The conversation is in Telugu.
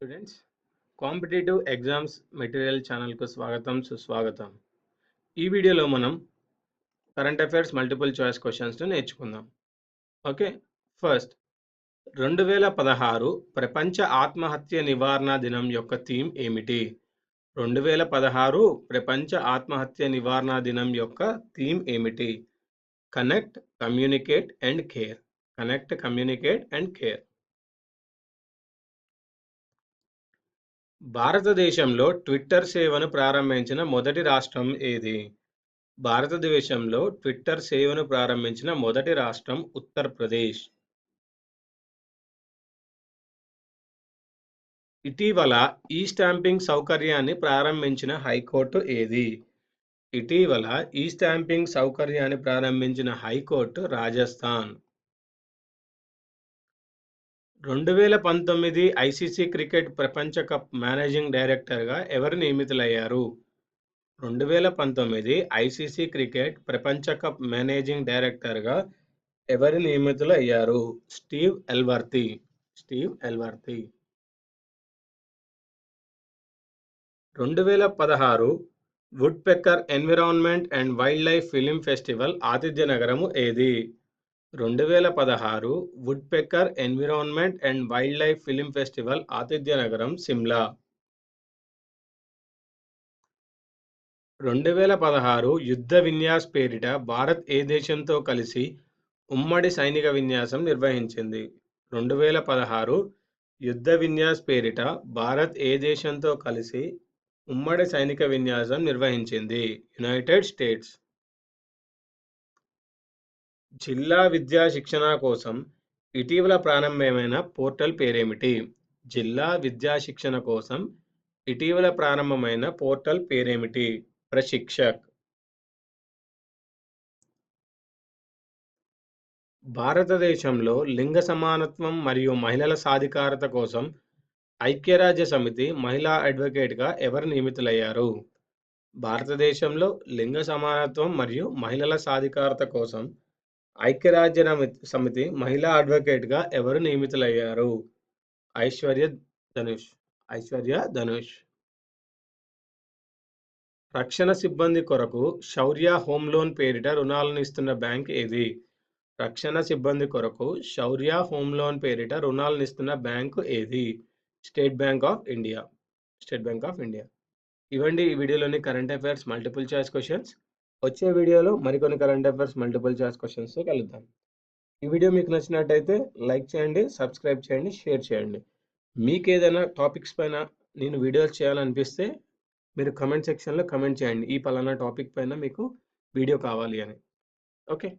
స్టూడెంట్స్, కాంపిటేటివ్ ఎగ్జామ్స్ మెటీరియల్ ఛానల్కు స్వాగతం సుస్వాగతం. ఈ వీడియోలో మనం కరెంట్ అఫైర్స్ మల్టిపుల్ చాయిస్ క్వశ్చన్స్ను నేర్చుకుందాం. ఓకే, ఫస్ట్ 2016 ప్రపంచ ఆత్మహత్య నివారణ దినం యొక్క థీమ్ ఏమిటి? 2016 ప్రపంచ ఆత్మహత్య నివారణ దినం యొక్క థీమ్ ఏమిటి? Connect, communicate and care. Connect, communicate and care. భారతదేశంలో ట్విట్టర్ సేవను ప్రారంభించిన మొదటి రాష్ట్రం ఏది? భారతదేశంలో ట్విట్టర్ సేవను ప్రారంభించిన మొదటి రాష్ట్రం ఉత్తరప్రదేశ్. ఇటీవల ఈ స్టాంపింగ్ సౌకర్యాన్ని ప్రారంభించిన హైకోర్టు ఏది? ఇటీవల ఈ స్టాంపింగ్ సౌకర్యాన్ని ప్రారంభించిన హైకోర్టు రాజస్థాన్. 2019 ఐసీసీ క్రికెట్ ప్రపంచ కప్ మేనేజింగ్ డైరెక్టర్గా ఎవరు నియమితులయ్యారు? 2019 ఐసీసీ క్రికెట్ ప్రపంచ కప్ మేనేజింగ్ డైరెక్టర్గా ఎవరు నియమితులయ్యారు? Steve Elworthy. Steve Elworthy. 2016 woodpecker environment and wildlife film festival ఆతిథ్య నగరము ఏది? 2016 woodpecker environment and wildlife film festival ఆతిథ్య నగరం సిమ్లా. 2016 యుద్ధ విన్యాస్ పేరిట భారత్ ఏ దేశంతో కలిసి ఉమ్మడి సైనిక విన్యాసం నిర్వహించింది? 2016 యుద్ధ విన్యాస్ పేరిట భారత్ ఏ దేశంతో కలిసి ఉమ్మడి సైనిక విన్యాసం నిర్వహించింది? United states. జిల్లా విద్యా శిక్షణ కోసం ఇటీవల ప్రారంభమైన పోర్టల్ పేరేమిటి? జిల్లా విద్యా శిక్షణ కోసం ఇటీవల ప్రారంభమైన పోర్టల్ పేరేమిటి? ప్రశిక్షక్. భారతదేశంలో లింగ సమానత్వం మరియు మహిళల సాధికారత కోసం ఐక్యరాజ్య సమితి మహిళా అడ్వకేట్గా ఎవరు నియమితులయ్యారు? భారతదేశంలో లింగ సమానత్వం మరియు మహిళల సాధికారత కోసం ఐక్యరాజ్య సమితి మహిళా అడ్వకేట్గా ఎవరు నియమితులయ్యారు? ఐశ్వర్య ధనుష్. ఐశ్వర్య ధనుష్. రక్షణ సిబ్బంది కొరకు శౌర్య హోమ్ లోన్ పేరిట రుణాలను ఇస్తున్న బ్యాంక్ ఏది? రక్షణ సిబ్బంది కొరకు శౌర్య హోమ్ లోన్ పేరిట రుణాలను ఇస్తున్న బ్యాంకు ఏది? State Bank of India. State Bank of India. ఇవ్వండి ఈ వీడియోలోని current affairs multiple choice questions. వచ్చే వీడియోలో మరికొన్ని కరెంట్ అఫైర్స్ మల్టిపుల్ చాయిస్ క్వశ్చన్స్తో కలుద్దాం. ఈ వీడియో మీకు నచ్చినట్టయితే లైక్ చేయండి, సబ్స్క్రైబ్ చేయండి, షేర్ చేయండి. మీకు ఏదైనా టాపిక్స్ పైన నేను వీడియోస్ చేయాలనిపిస్తే మీరు కమెంట్ సెక్షన్లో కమెంట్ చేయండి, ఈ పలానా టాపిక్ పైన మీకు వీడియో కావాలి అని. ఓకే.